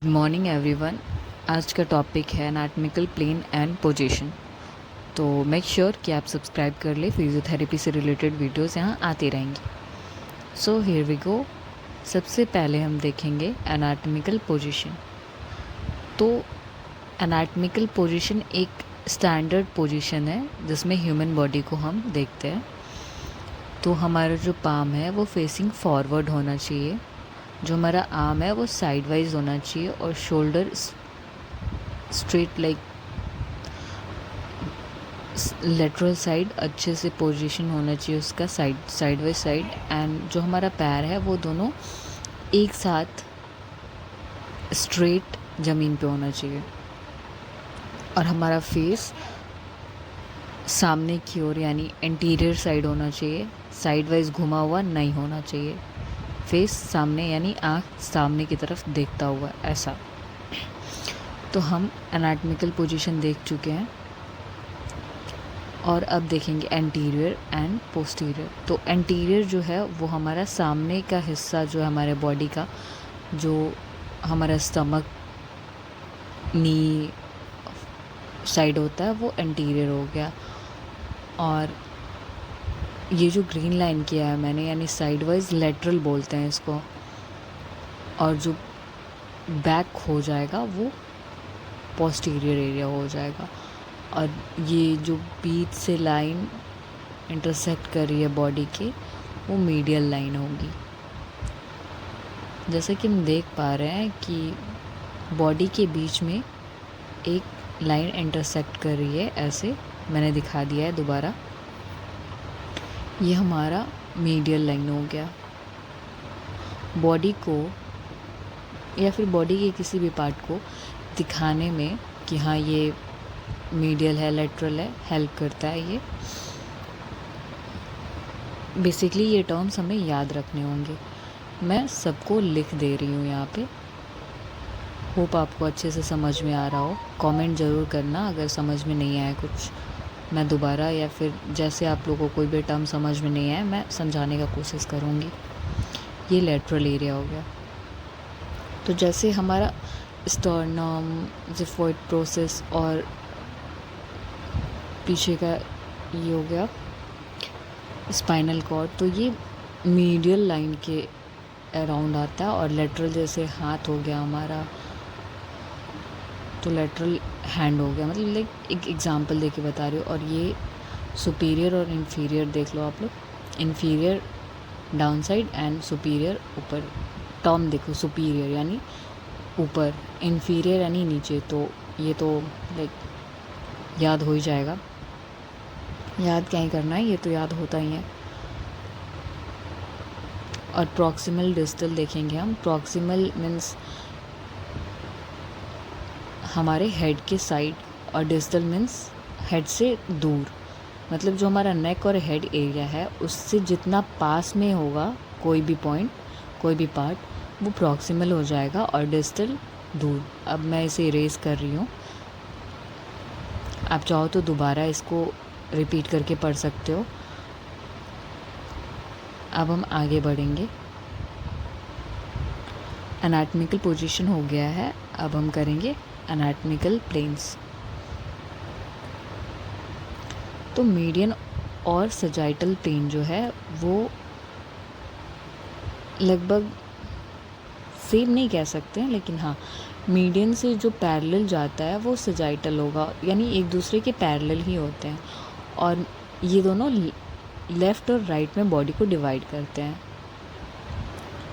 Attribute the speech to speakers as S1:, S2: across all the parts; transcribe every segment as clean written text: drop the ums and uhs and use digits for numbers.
S1: Good morning everyone. आज का topic है एनाटॉमिकल प्लेन एंड पोजीशन। तो मेक श्योर कि आप सब्सक्राइब कर ले, फिजियोथेरेपी से रिलेटेड वीडियोस यहाँ आती रहेंगी। So here we go. सबसे पहले हम देखेंगे एनाटॉमिकल पोजीशन। तो एनाटॉमिकल पोजीशन एक स्टैंडर्ड पोजीशन है जिसमें ह्यूमन बॉडी को हम देखते हैं। तो हमारा जो पाम है वो फेसिंग फॉरवर्ड होना चाहिए, जो हमारा आर्म है वो साइड वाइज होना चाहिए और shoulder straight like lateral side अच्छे से पोजीशन होना चाहिए उसका, साइड बाई साइड। एंड जो हमारा पैर है वो दोनों एक साथ स्ट्रेट ज़मीन पे होना चाहिए और हमारा फेस सामने की ओर यानी एंटीरियर साइड होना चाहिए, साइड वाइज घुमा हुआ नहीं होना चाहिए। फेस सामने यानी आँख सामने की तरफ देखता हुआ, ऐसा। तो हम एनाटॉमिकल पोजीशन देख चुके हैं और अब देखेंगे एंटीरियर एंड पोस्टीरियर। तो एंटीरियर जो है वो हमारा सामने का हिस्सा जो है हमारे बॉडी का, जो हमारा स्टमक नी साइड होता है वो एंटीरियर हो गया। और ये जो ग्रीन लाइन किया है मैंने यानी साइड वाइज लेटरल बोलते हैं इसको, और जो बैक हो जाएगा वो पोस्टीरियर एरिया हो जाएगा। और ये जो बीच से लाइन इंटरसेक्ट कर रही है बॉडी के वो मीडियल लाइन होगी। जैसे कि हम देख पा रहे हैं कि बॉडी के बीच में एक लाइन इंटरसेक्ट कर रही है, ऐसे मैंने दिखा दिया है दोबारा। ये हमारा मीडियल लाइन हो गया। बॉडी को या फिर बॉडी के किसी भी पार्ट को दिखाने में कि हाँ ये मीडियल है, लेटरल है, हेल्प करता है ये। बेसिकली ये टर्म्स हमें याद रखने होंगे। मैं सबको लिख दे रही हूँ यहाँ पे। होप आपको अच्छे से समझ में आ रहा हो। कमेंट ज़रूर करना अगर समझ में नहीं आया कुछ, मैं दोबारा या फिर जैसे आप लोगों को कोई भी टर्म समझ में नहीं आया मैं समझाने का कोशिश करूँगी। ये लेटरल एरिया हो गया। तो जैसे हमारा स्टर्नम, जिफॉइड प्रोसेस और पीछे का ये हो गया स्पाइनल कॉर्ड, तो ये मीडियल लाइन के अराउंड आता है। और लेटरल जैसे हाथ हो गया हमारा, तो लेटरल हैंड हो गया। मतलब लाइक एक एग्जांपल देके बता रही हूँ। और ये सुपीरियर और इन्फीरियर देख लो आप लोग। Inferior down side and superior ऊपर। टर्म देखो, सुपीरियर यानी ऊपर, इन्फीरियर यानी नीचे। तो ये तो लाइक याद हो ही जाएगा। याद क्या ही करना है, ये तो याद होता ही है। और प्रॉक्सिमल डिस्टल देखेंगे हम। प्रॉक्सिमल मीन्स हमारे हेड के साइड और डिस्टल मीन्स हेड से दूर। मतलब जो हमारा नेक और हेड एरिया है उससे जितना पास में होगा कोई भी पॉइंट, कोई भी पार्ट, वो प्रॉक्सिमल हो जाएगा और डिस्टल दूर। अब मैं इसे इरेज कर रही हूँ, आप चाहो तो दोबारा इसको रिपीट करके पढ़ सकते हो। अब हम आगे बढ़ेंगे। एनाटॉमिकल पोजीशन हो गया है, अब हम करेंगे एनाटॉमिकल प्लेन्स। तो मीडियन और सजाइटल प्लेन जो है वो लगभग सेम नहीं कह सकते हैं, लेकिन हाँ मीडियन से जो पैरेलल जाता है वो सजाइटल होगा, यानी एक दूसरे के पैरेलल ही होते हैं। और ये दोनों लेफ़्ट और राइट में बॉडी को डिवाइड करते हैं।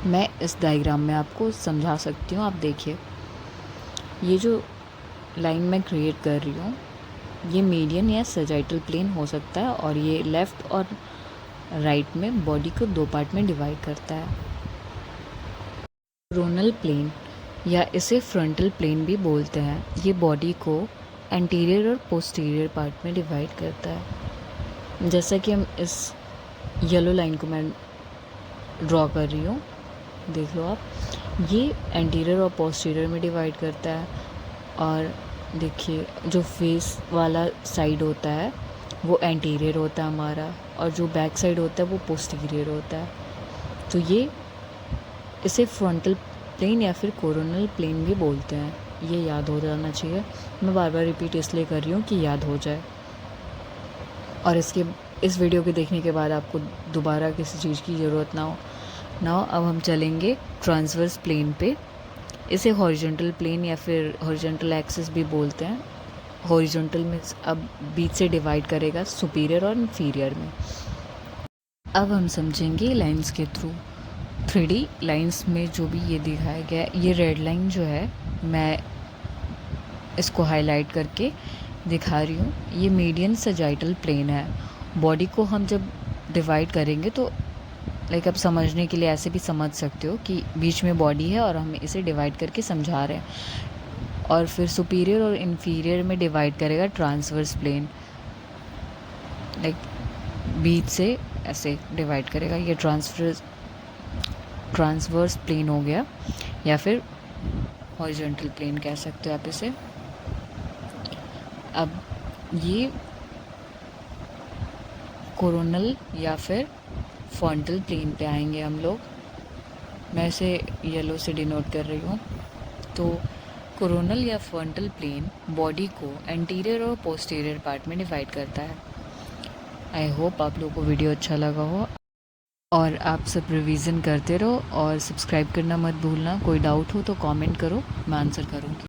S1: मैं इस डायग्राम में आपको समझा सकती हूँ, आप देखिए। ये जो लाइन मैं क्रिएट कर रही हूँ ये मीडियन या सजाइटल प्लेन हो सकता है, और ये लेफ़्ट और राइट में बॉडी को दो पार्ट में डिवाइड करता है। कोरोनल प्लेन या इसे फ्रंटल प्लेन भी बोलते हैं, ये बॉडी को एंटीरियर और पोस्टीरियर पार्ट में डिवाइड करता है। जैसा कि हम इस येलो लाइन को मैं ड्रॉ कर रही हूँ, देख लो आप, ये एंटीरियर और पोस्टीरियर में डिवाइड करता है। और देखिए जो फेस वाला साइड होता है वो एंटीरियर होता है हमारा, और जो बैक साइड होता है वो पोस्टीरियर होता है। तो ये इसे फ्रंटल प्लेन या फिर कोरोनल प्लेन भी बोलते हैं, ये याद हो जाना चाहिए। मैं बार बार रिपीट इसलिए कर रही हूँ कि याद हो जाए, और इस वीडियो के देखने के बाद आपको दोबारा किसी चीज़ की ज़रूरत ना हो। अब हम चलेंगे ट्रांसवर्स प्लेन पे। इसे हॉरिजॉन्टल प्लेन या फिर हॉरिजॉन्टल एक्सिस भी बोलते हैं। हॉरिजॉन्टल मीन्स अब बीच से डिवाइड करेगा सुपीरियर और इन्फीरियर में। अब हम समझेंगे लाइंस के थ्रू। 3D लाइंस में जो भी ये दिखाया गया है, ये रेड लाइन जो है, मैं इसको हाईलाइट करके दिखा रही हूँ। ये मीडियन सजाइटल प्लेन है। बॉडी को हम जब डिवाइड करेंगे तो लाइक आप समझने के लिए ऐसे भी समझ सकते हो कि बीच में बॉडी है और हम इसे डिवाइड करके समझा रहे हैं। और फिर सुपीरियर और इन्फीरियर में डिवाइड करेगा ट्रांसवर्स प्लेन, लाइक बीच से ऐसे डिवाइड करेगा। ये ट्रांसवर्स प्लेन हो गया, या फिर हॉरिजॉन्टल प्लेन कह सकते हो आप इसे। अब ये कोरोनल या फिर फ्रंटल प्लेन पे आएंगे हम लोग। मैं इसे येलो से डिनोट कर रही हूँ। तो कोरोनल या फ्रंटल प्लेन बॉडी को एंटीरियर और पोस्टीरियर पार्ट में डिवाइड करता है। आई होप आप लोगों को वीडियो अच्छा लगा हो, और आप सब रिवीजन करते रहो और सब्सक्राइब करना मत भूलना। कोई डाउट हो तो कमेंट करो, मैं आंसर करूँगी।